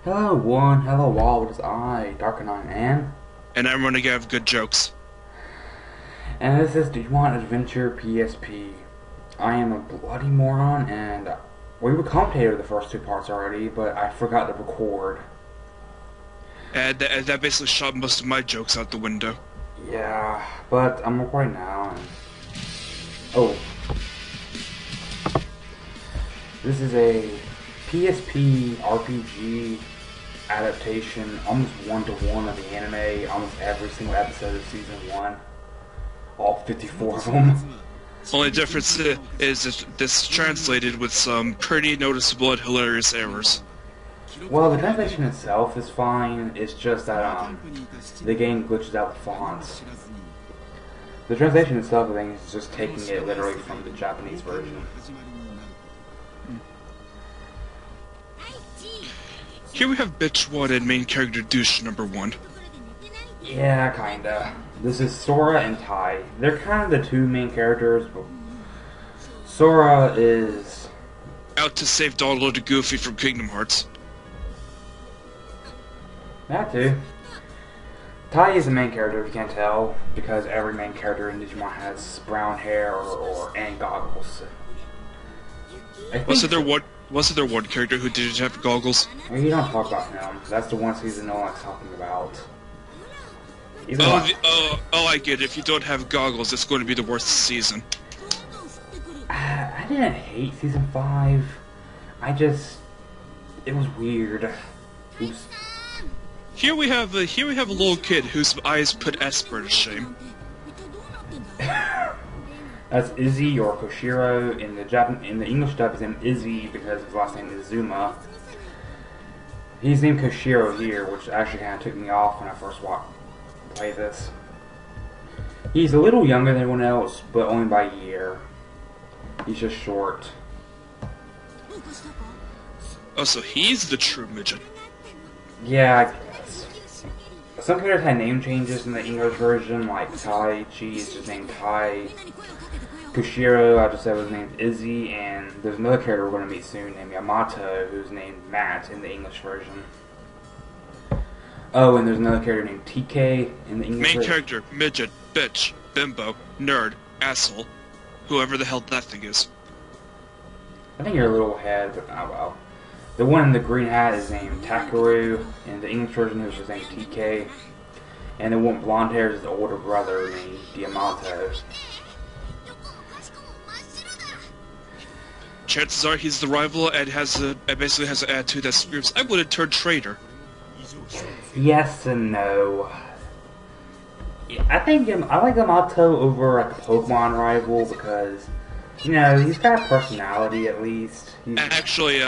Hello one, hello all, it is I, Dark9, And I'm running out of good jokes. and this is Digimon Adventure PSP. I am a bloody moron, and we commentated the first two parts already, but I forgot to record. And that basically shot most of my jokes out the window. Yeah, but I'm recording now, and... Oh. This is a PSP RPG adaptation, almost one-to-one of the anime, almost every single episode of Season 1. All 54 of them. Only difference is that this is translated with some pretty noticeable and hilarious errors. Well, the translation itself is fine, it's just that the game glitches out with fonts. The translation itself, I think, is just taking it literally from the Japanese version. Here we have Bitch 1 and main character Douche number 1. Yeah, kinda. This is Sora and Tai. They're kind of the two main characters, but Sora is... out to save Donald and Goofy from Kingdom Hearts. That too. Tai is the main character, if you can't tell, because every main character in Digimon has brown hair and goggles. Wasn't there one character who didn't have goggles? Well, you don't talk about him. That's the one season no one's talking about. I get it. If you don't have goggles, it's going to be the worst season. I didn't hate season 5. It was weird. Oops. Here we have a little kid whose eyes put Esper to shame. That's Izzy or Koshiro. In the English dub, his name Izzy because his last name is Zuma. He's named Koshiro here, which actually kind of took me off when I first played this. He's a little younger than everyone else, but only by a year. He's just short. Oh, so he's the true midget. Yeah, I guess. Some characters had name changes in the English version, like Tai Chi is just named Tai. Koshiro, I just said, was named Izzy, and there's another character we're going to meet soon named Yamato, who's named Matt in the English version. Oh, and there's another character named TK in the English version. Main character, midget, bitch, bimbo, nerd, asshole, whoever the hell that thing is. I think you're a little ahead, but oh well. The one in the green hat is named Takeru. In the English version, it was named TK. And the one with blonde hair is his older brother named Diamato. Chances are he's the rival and basically has an attitude that screams, "I would have turned traitor." Yes and no. I like Yamato over like a Pokemon rival because, you know, he's got a personality at least. Actually,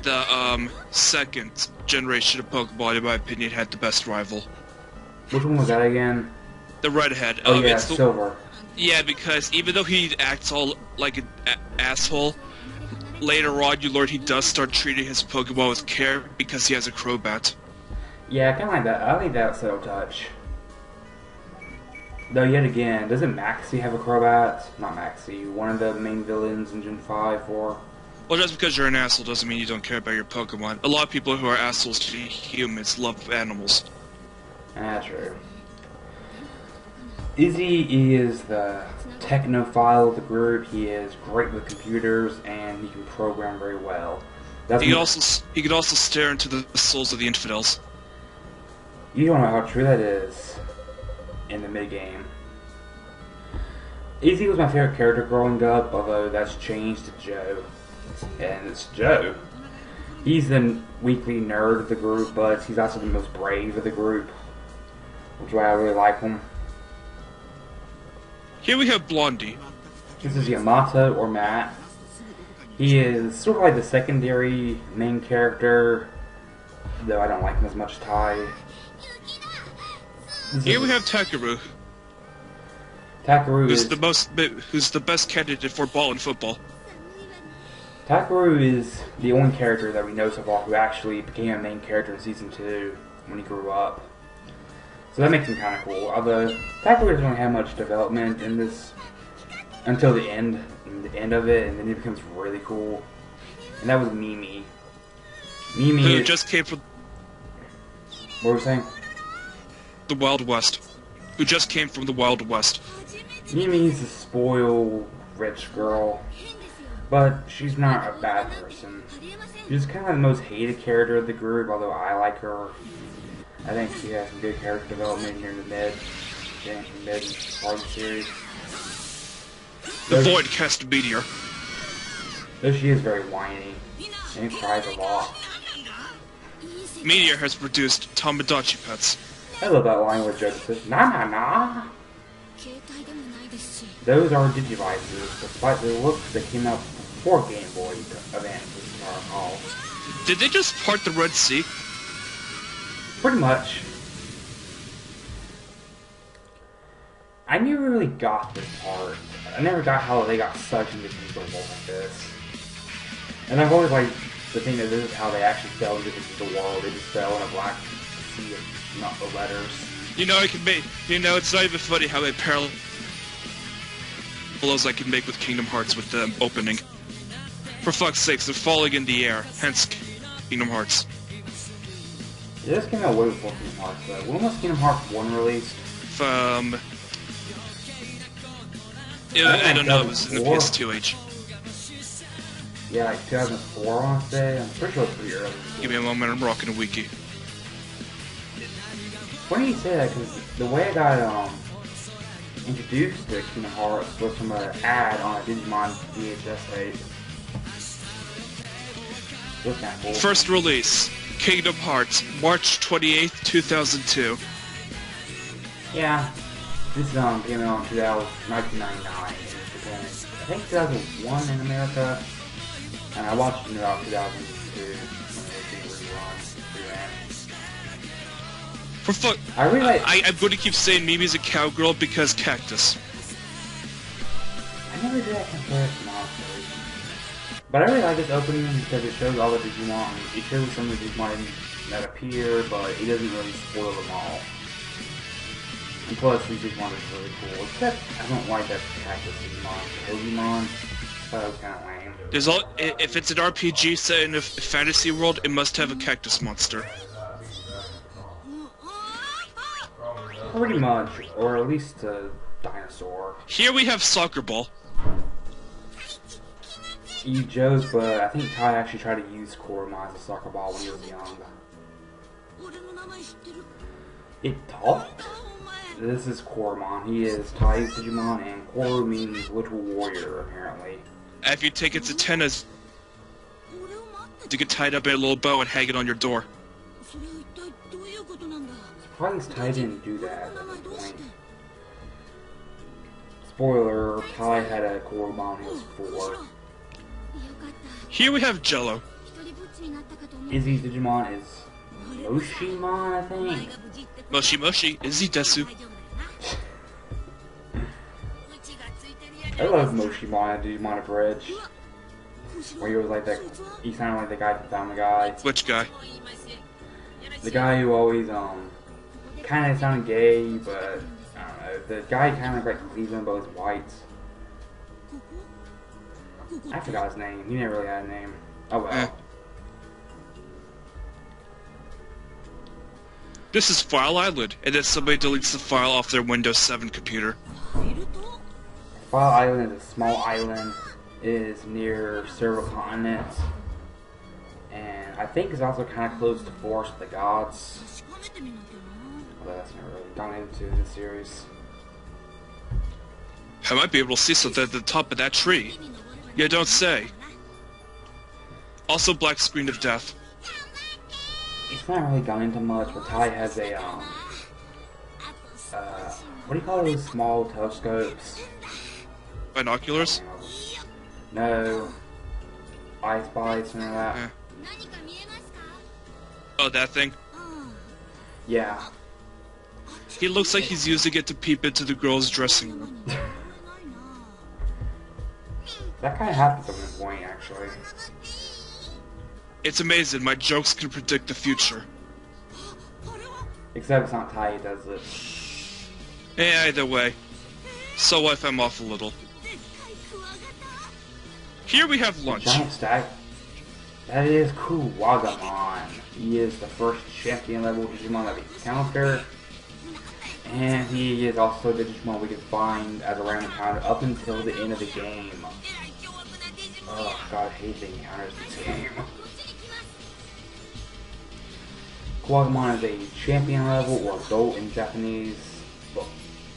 the second generation of Pokemon, in my opinion, had the best rival. Which one was that again? The redhead. Oh yeah, Silver. Yeah, because even though he acts all like an asshole, later on you learn he does start treating his Pokemon with care because he has a Crobat. Yeah, kind of like that. I think that's so touch. Though yet again, doesn't Maxie have a Crobat? Not Maxie. One of the main villains in Gen 5 or... Well, just because you're an asshole doesn't mean you don't care about your Pokemon. A lot of people who are assholes to humans love animals. That's true. Izzy is the technophile of the group. He is great with computers and he can program very well. He could also stare into the souls of the infidels. You don't know how true that is in the mid-game. Izzy was my favorite character growing up, although that's changed to Joe. And it's Joe. He's the weakly nerd of the group, but he's also the most brave of the group, which is why I really like him. Here we have Blondie. This is Yamato, or Matt. He is sort of like the secondary main character, though I don't like him as much as Tai. Here we have Takeru. Takeru who's the best candidate for ball in football. Takeru is the only character that we know so far who actually became a main character in Season 2 when he grew up. So that makes him kind of cool. Although Takeru doesn't really have much development in this until the end of it, and then he becomes really cool. And that was Mimi. Mimi who is, just came from what were we saying? the Wild West. Who just came from the Wild West. Mimi's a spoiled, rich girl, but she's not a bad person. She's kind of the most hated character of the group, although I like her. I think she has some good character development here in the mid part of the series. The Void cast Meteor. Though she is very whiny and cries a lot. Meteor has produced Tamagotchi pets. I love that line where Joe says, "Na na na." Those are Digivices, despite the looks that came out before Game Boy Advance, as I recall. Did they just part the Red Sea? Pretty much. I never really got this part. I never got how they got such into the world like this. And I've always liked the thing that this is how they actually fell into the world. They just fell in a black sea of not the letters. You know, it's not even funny how they parallels I can make with Kingdom Hearts with the opening. For fuck's sakes, they're falling in the air, hence Kingdom Hearts. Yeah, this came out way before Kingdom Hearts, though. When was Kingdom Hearts 1 released? I don't know, it was in the PS2 age. Yeah, like 2004, I want to say. I'm pretty sure it's pretty early. Give me a moment, I'm rocking a wiki. Funny you say that, because the way I got introduced to Kingdom Hearts was from an ad on a Digimon VHS tape. It was kind of cool. First release, Kingdom Hearts, March 28th, 2002. Yeah, this came out in 1999 in Japan. I think 2001 in America, and I watched it in about 2002 when it was being reran. For fuck, I really like. I'm going to keep saying Mimi's a cowgirl because cactus. I never did that comparison, honestly. But I really like this opening because it shows all the Digimon. It shows some of the Digimon that appear, but it doesn't really spoil them all. And plus, these Digimon is really cool. Except, I don't like that cactus Digimon. Pokemon, I thought it was kind of lame. If it's an RPG set in a fantasy world, it must have a cactus monster. Pretty much, or at least a dinosaur. Here we have Soccer Ball. You joke, but I think Tai actually tried to use Koromon as a soccer ball when he was young. It talked? This is Koromon. He is Tai's Digimon, and Koru means little warrior, apparently. If you take its antennas, you get tied up in a little bow and hang it on your door. Surprised Tai didn't do that at this point. Spoiler, Tai had a Koromon when he was 4. Here we have Jello. Izzy's Digimon is Moshimon, I think? Moshi Moshi, Izzy Desu. I love Moshimon and Digimon Bridge. Where he was like that, he sounded like the guy from Family Guy. Which guy? The guy who always, kind of sounded gay, but, I don't know. The guy kind of like Cleveland, but was white. I forgot his name. He never really had a name. Oh well. This is File Island, and then somebody deletes the file off their Windows 7 computer. File Island is a small island. It is near several continents. And I think it's also kind of close to Forest of the Gods. Although that's not really gone into the series. I might be able to see something at the top of that tree. You don't say. Also Black Screen of Death. It's not really gone into much, but Tai has a, what do you call those small telescopes? Binoculars? No. I Spy, something like that. Yeah. Oh, that thing? Yeah. He looks like he's using it to peep into the girls' dressing room. That kind of happens at one point, actually. It's amazing, my jokes can predict the future. Except it's not Tai who does it. Either way. So what if I'm off a little? Here we have lunch. Giant stack. That is cool, Wagamon. He is the first champion level Digimon that we encounter. And he is also the Digimon we can find as a random encounter up until the end of the game. Oh god, I hate the encounters in this game. Quagmon is a champion level, or adult in Japanese,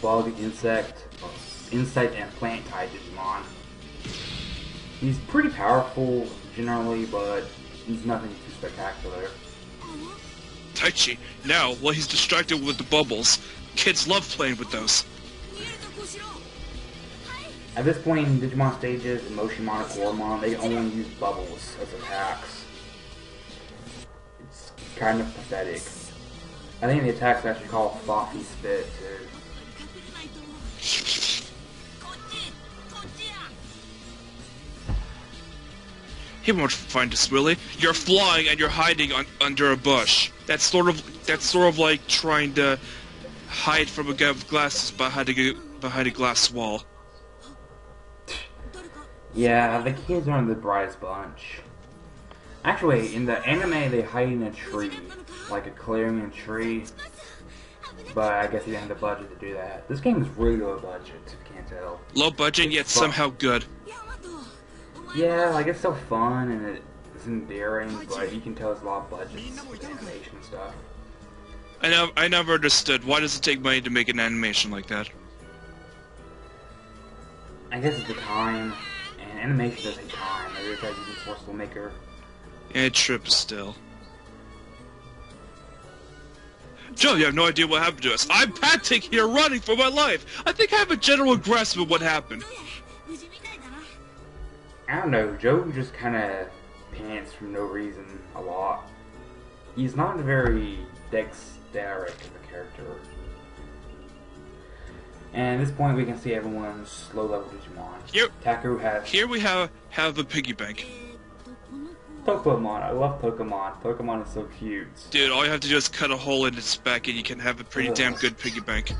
bug, insect, and plant type Digimon. He's pretty powerful generally, but he's nothing too spectacular. Taichi, now, while he's distracted with the bubbles, kids love playing with those. At this point in Digimon stages, Moshimon and Gormon, they only use bubbles as attacks. It's kind of pathetic. I think the attack's actually called Floppy Spit, too. He won't find us, Willie. You're flying and you're hiding under a bush. That's sort of like trying to hide from a guy with glasses behind a glass wall. Yeah, the kids aren't the brightest bunch. Actually, in the anime, they hide in a tree, like a clearing in a tree. But I guess you didn't have the budget to do that. This game is really low budget, if you can't tell. Low budget, yet somehow good. Yeah, like it's so fun and it's endearing, but you can tell it's a lot of budgets with animation and stuff. I never understood, why does it take money to make an animation like that? I guess it's the time, and animation does take time. Maybe they're using Sourceful Maker. Yeah, trip still. Joe, you have no idea what happened to us. I'm panting here running for my life. I think I have a general grasp of what happened. I don't know, Joe just kinda pants for no reason a lot. He's not very dexteric of a character. And at this point we can see everyone's low level Digimon. Taku has... Here we have a piggy bank. Pokemon, I love Pokemon. Pokemon is so cute. Dude, all you have to do is cut a hole in its back and you can have a pretty damn good piggy bank.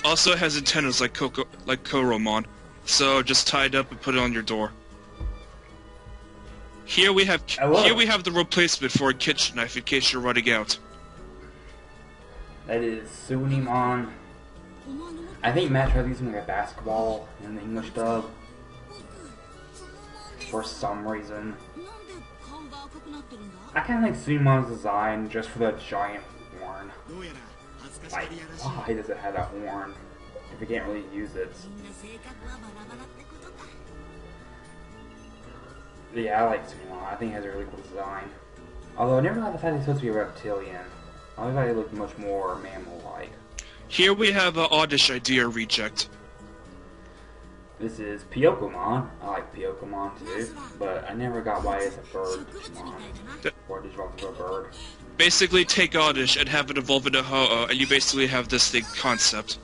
Also, it has antennas like Koromon, so just tie it up and put it on your door. Here we have the replacement for a kitchen knife in case you're running out. That is Sunimon. I think Matt tried using like a basketball in the English dub for some reason. I kind of like Sunimon's design just for the giant horn. Like, why does it have that horn if you can't really use it? Yeah, I like Digimon. I think it has a really cool design. Although I never liked the fact he's supposed to be a reptilian. I always thought he looked much more mammal-like. Here we have an oddish idea reject. This is Pyokomon. I like Pyokomon too, but I never got why it's a bird Digimon. Or Digimon to a bird. Basically, take Oddish and have it evolve into Ho-Oh, and you basically have this thing concept.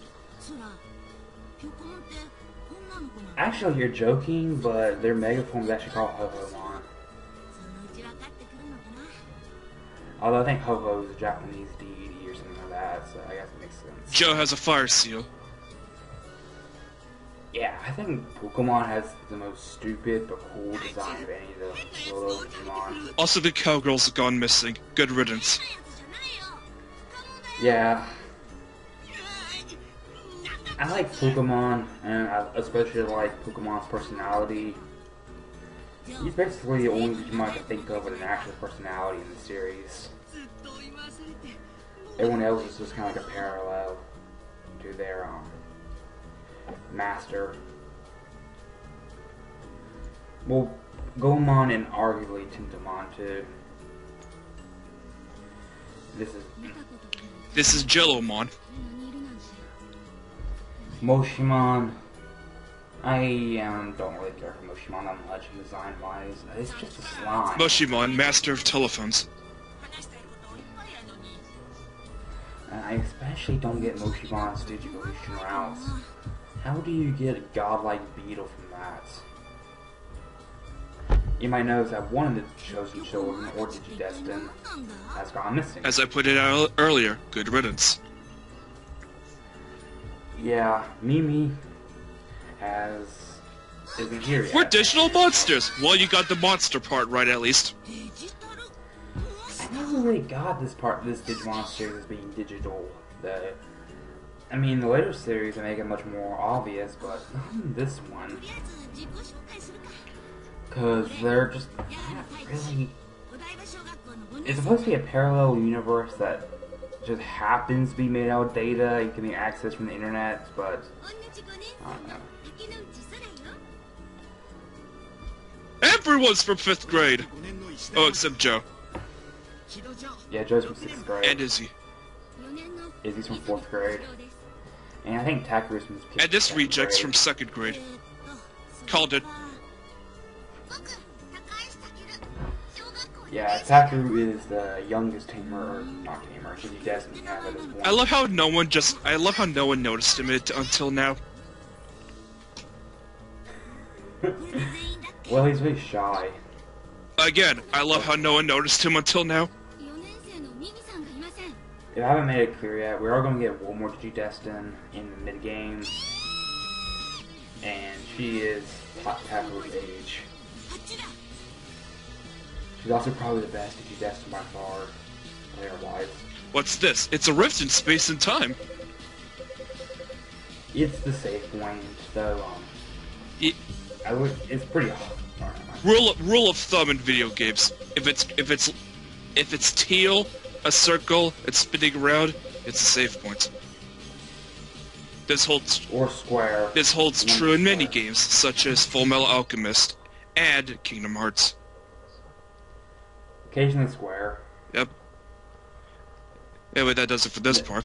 Actually, you're joking, but their mega form is actually called Ho-Ho-Mon. Although I think Ho-Ho is a Japanese deity or something like that, so I guess it makes sense. Joe has a fire seal. Yeah, I think Pokemon has the most stupid but cool design of any of the little Digimon. Also, the cowgirls have gone missing. Good riddance. Yeah. I like Pokemon, and I especially like Pokemon's personality. He's basically the only Digimon I can think of with an actual personality in the series. Everyone else is just kind of like a parallel to their master. Well, Goemon and arguably Tintamon too. This is Jellomon. Moshimon. I don't really care for Moshimon that much design-wise. It's just a slime. Moshimon, master of telephones. And I especially don't get Moshimon's Digivolution routes. How do you get a godlike beetle from that? You might notice that one of the chosen children, or Digidestin, has gone missing. As I put it out earlier, good riddance. Yeah, Mimi has isn't here yet. We're digital monsters! Well, you got the monster part right, at least. I never really got this Digimon series as being digital, though. I mean, the later series they make it much more obvious, but not in this one. Because they're just not really... It's supposed to be a parallel universe that just happens to be made out of data and can be accessed from the internet, but I don't know. Everyone's from 5th grade! Oh, except Joe. Yeah, Joe's from 6th grade. And Izzy. Izzy's from 4th grade. And I think Takeru's from 5th And this reject's grade. from 2nd grade. Called it. Yeah, Takeru is the youngest tamer, or not tamer, Digidestin we have at this point. I love how no one noticed him until now. Well, he's really shy. Again, I love how no one noticed him until now. If I haven't made it clear yet, we are going to get one more Digidestin in the mid-game. And she is Takeru's age. She's also probably the best Digidestin by far, player-wise. What's this? It's a rift in space and time. It's the safe point, though. It's pretty hard. Rule of thumb in video games: if it's teal, a circle, it's spinning around, it's a safe point. This holds or square. This holds true in many games, such as Fullmetal Alchemist and Kingdom Hearts. Occasionally square. Yep. Anyway, that does it for this part.